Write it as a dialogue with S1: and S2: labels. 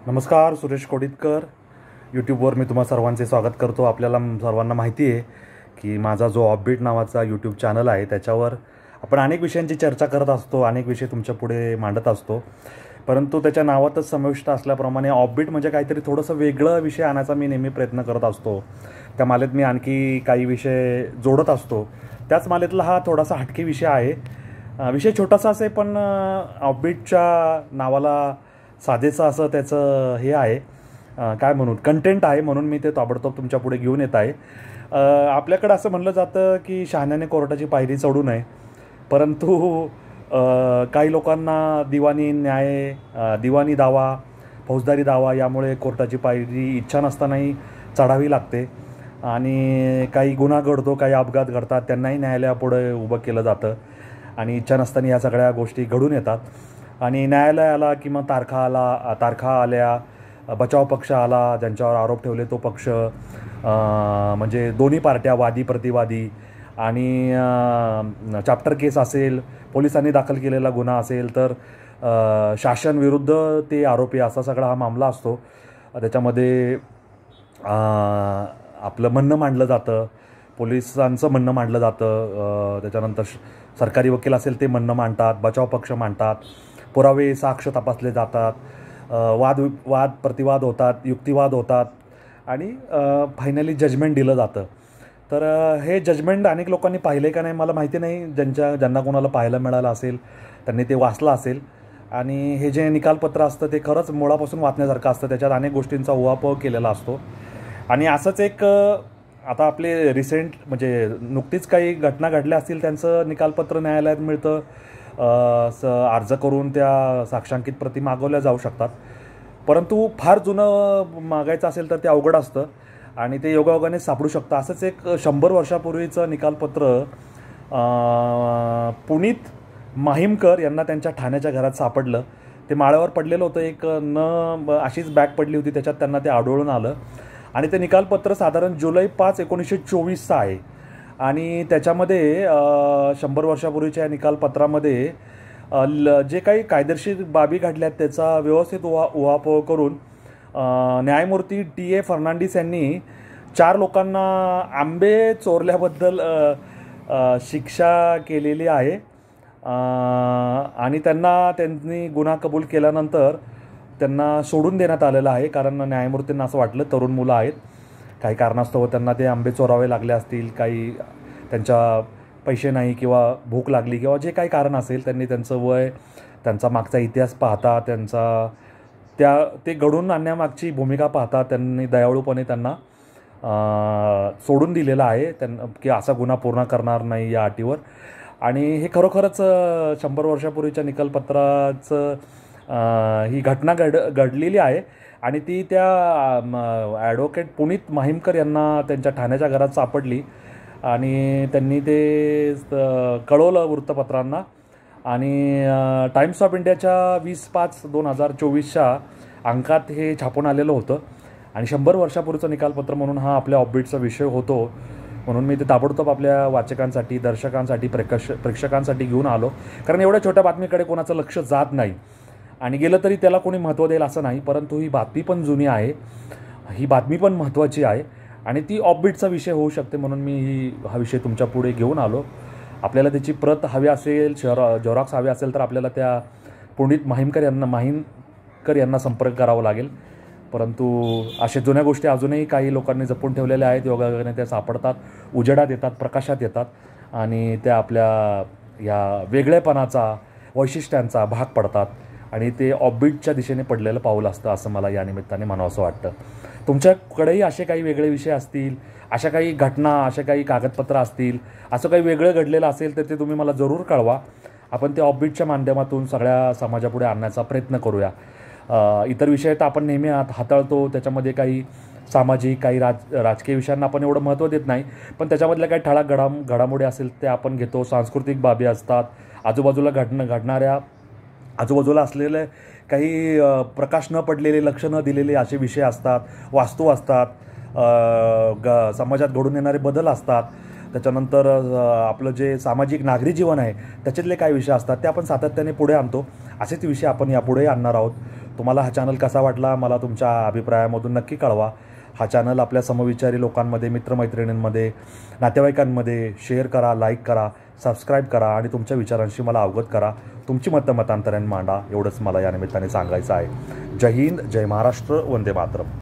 S1: नमस्कार, सुरेश कोडितकर. यूट्यूबवर मी तुम्हा सर्वांचे स्वागत करतो. आपल्याला सर्वांना माहिती आहे की माझा जो ऑफबीट नावाचा यूट्यूब चॅनल आहे त्याच्यावर आपण अनेक विषयांची चर्चा करत असतो, अनेक विषय तुमच्या पुढे मांडत असतो. परंतु त्याच्या नावातच समाविष्ट असल्याप्रमाणे ऑफबीट म्हणजे काहीतरी थोडंसं वेगळं विषय आणायचा मी नेहमी प्रयत्न करत असतो. त्या मालेत मी आणखी काही विषय जोडत असतो. त्याच मालेतला हा थोडासा हटके विषय आहे. विषय छोटासा असे पण ऑफबीटच्या नावाला साधेचं असं त्याचं हे आहे, काय म्हणू, कंटेंट आहे, म्हणून मी ते ताबडतोब तुमच्या पुढे घेऊन येत आहे. आपल्याकडं असं म्हणलं जातं की शहाण्याने कोर्टाची पायरी चढू नये, परंतु काही लोकांना दिवाणी न्याय, दिवाणी दावा, फौजदारी दावा यामुळे कोर्टाची पायरी इच्छा नसतानाही चढावी लागते. आणि काही गुन्हा घडतो, काही अपघात घडतात, त्यांनाही न्यायालयापुढे उभं केलं जातं आणि इच्छा नसताना या सगळ्या गोष्टी घडून येतात. आणि न्यायालयाला किंवा तारखा आल्या, बचाव पक्ष आला, ज्यांच्यावर आरोप ठेवले तो पक्ष, म्हणजे दोन्ही पार्ट्या, वादी प्रतिवादी, आणि चॅप्टर केस असेल, पोलिसांनी दाखल केलेला गुन्हा असेल तर शासन विरुद्ध ते आरोपी, असा सगळा हा मामला असतो. त्याच्यामध्ये आपलं म्हणणं मांडलं जातं, पोलिसांचं म्हणणं मांडलं जातं, त्याच्यानंतर सरकारी वकील असेल ते म्हणणं मांडतात, बचाव पक्ष मांडतात, पुरावे साक्ष तपासले जातात, वाद प्रतिवाद होतात, युक्तिवाद होतात आणि फायनली जजमेंट दिलं जातं. तर हे जजमेंट अनेक लोकांनी पाहिले का नाही मला माहिती नाही. ज्यांना कोणाला पाहायला मिळालं असेल त्यांनी ते वाचलं असेल. आणि हे जे निकालपत्र असतं ते खरंच मुळापासून वाचण्यासारखं असतं. त्याच्यात अनेक गोष्टींचा उहापोह केलेला असतो. आणि असंच एक आता आपले रिसेंट म्हणजे नुकतीच काही घटना घडल्या असतील, त्यांचं निकालपत्र न्यायालयात मिळतं. अर्ज करून त्या साक्षांकित प्रती मागवल्या जाऊ शकतात. परंतु फार जुनं मागायचं असेल तर ते अवघड असतं आणि ते योगायोगाने सापडू शकतं. असंच एक 100 वर्षापूर्वीचं निकालपत्र पुनीत माहीमकर यांना त्यांच्या ठाण्याच्या घरात सापडलं. ते माळ्यावर पडलेलं होतं, एक अशीच बॅग पडली होती, त्याच्यात त्यांना ते आढळून आलं. आणि ते निकालपत्र साधारण जुलै 5, 1924चं आहे. आणि त्याच्यामध्ये 100 वर्षापूर्वीच्या या निकालपत्रामध्ये जे काही कायदेशीर बाबी घडल्यात त्याचा व्यवस्थित उहापोह करून न्यायमूर्ती टी.ए. फर्नांडिस यांनी 4 लोकांना आंबे चोरल्याबद्दल शिक्षा केलेली आहे. आणि त्यांनी गुन्हा कबूल केल्यानंतर त्यांना सोडून देण्यात आलेलं आहे. कारण न्यायमूर्तींना असं वाटलं तरुण मुलं आहेत, काही कारणास्तव त्यांना ते आंबे चोरावे लागले असतील, काही त्यांच्या पैसे नाही किंवा भूक लागली किंवा जे काही कारण असेल, त्यांनी त्यांचं वय, त्यांचा मागचा इतिहास पाहता, ते घडवून आणण्यामागची भूमिका पाहता त्यांनी दयाळूपणे त्यांना सोडून दिलेलं आहे, की असा गुन्हा पूर्ण करणार नाही या अटीवर. आणि हे खरोखरच 100 वर्षापूर्वीच्या निकालपत्राचं ही घटना घडलेली आहे. आणि ती त्या ॲडव्होकेट पुनीत माहीमकर यांना त्यांच्या ठाण्याच्या घरात सापडली आणि त्यांनी ते कळवलं वृत्तपत्रांना. आणि टाइम्स ऑफ इंडियाच्या 20/5/2024च्या अंकात हे छापून आलेलं होतं. आणि 100 वर्षापूर्वीचं निकालपत्र म्हणून हा आपल्या ऑफबीटचा विषय होतो, म्हणून मी ते ताबडतोब आपल्या वाचकांसाठी, दर्शकांसाठी, प्रेक्षकांसाठी घेऊन आलो. कारण एवढ्या छोट्या बातमीकडे कोणाचं लक्ष जात नाही आणि गेलं तरी त्याला कोणी महत्त्व देईल असं नाही. परंतु ही बातमी पण जुनी आहे, ही बातमी पण महत्त्वाची आहे आणि ती ऑफबीटचा विषय होऊ शकते, म्हणून मी हा विषय तुमच्या पुढे घेऊन आलो. आपल्याला त्याची प्रत हवी असेल, झेरॉक्स हवी असेल तर आपल्याला त्या पुनीत माहीमकर यांना संपर्क करावा लागेल. परंतु अशा जुन्या गोष्टी अजूनही काही लोकांनी जपून ठेवलेल्या आहेत. योगायोगाने त्या सापडतात, उजेडात येतात, प्रकाशात येतात आणि त्या आपल्या या वेगळेपणाचा, वैशिष्ट्यांचा भाग पडतात. आणि ते ऑफबीटच्या दिशेने पडलेलं पाऊल असतं असं मला या निमित्ताने म्हणावंसं वाटतं. तुमच्याकडेही असे काही वेगळे विषय असतील, अशा काही घटना, अशा काही कागदपत्र असतील, असं काही वेगळं घडलेलं असेल तर ते तुम्ही मला जरूर कळवा. आपण ते ऑफबीटच्या माध्यमातून सगळ्या समाजापुढे आणण्याचा प्रयत्न करूया. इतर विषय तर आपण नेहमी हाताळतो, त्याच्यामध्ये काही सामाजिक, काही राजकीय विषयांना आपण एवढं महत्त्व देत नाही, पण त्याच्यामधल्या काही ठळक घडामोडी असेल ते आपण घेतो. सांस्कृतिक बाबी असतात, आजूबाजूला असलेले काही प्रकाश न पडलेले, लक्ष न दिलेले असे विषय असतात, वास्तू असतात, समाजात घडून येणारे बदल असतात, त्याच्यानंतर आपलं जे सामाजिक नागरी जीवन आहे त्याच्यातले काही विषय असतात ते आपण सातत्याने पुढे आणतो. असेच विषय आपण यापुढे आणणार आहोत. तुम्हाला हा चॅनल कसा वाटला मला तुमच्या अभिप्रायामधून नक्की कळवा. हा चॅनल आपल्या समविचारी लोकांमध्ये, मित्रमैत्रिणींमध्ये, नातेवाईकांमध्ये शेअर करा, लाईक करा, सबस्क्राईब करा आणि तुमच्या विचारांशी मला अवगत करा. तुमची मतांतराने मांडा, एवढंच मला या निमित्ताने सांगायचं आहे. जय हिंद, जय महाराष्ट्र, वंदे मातरम.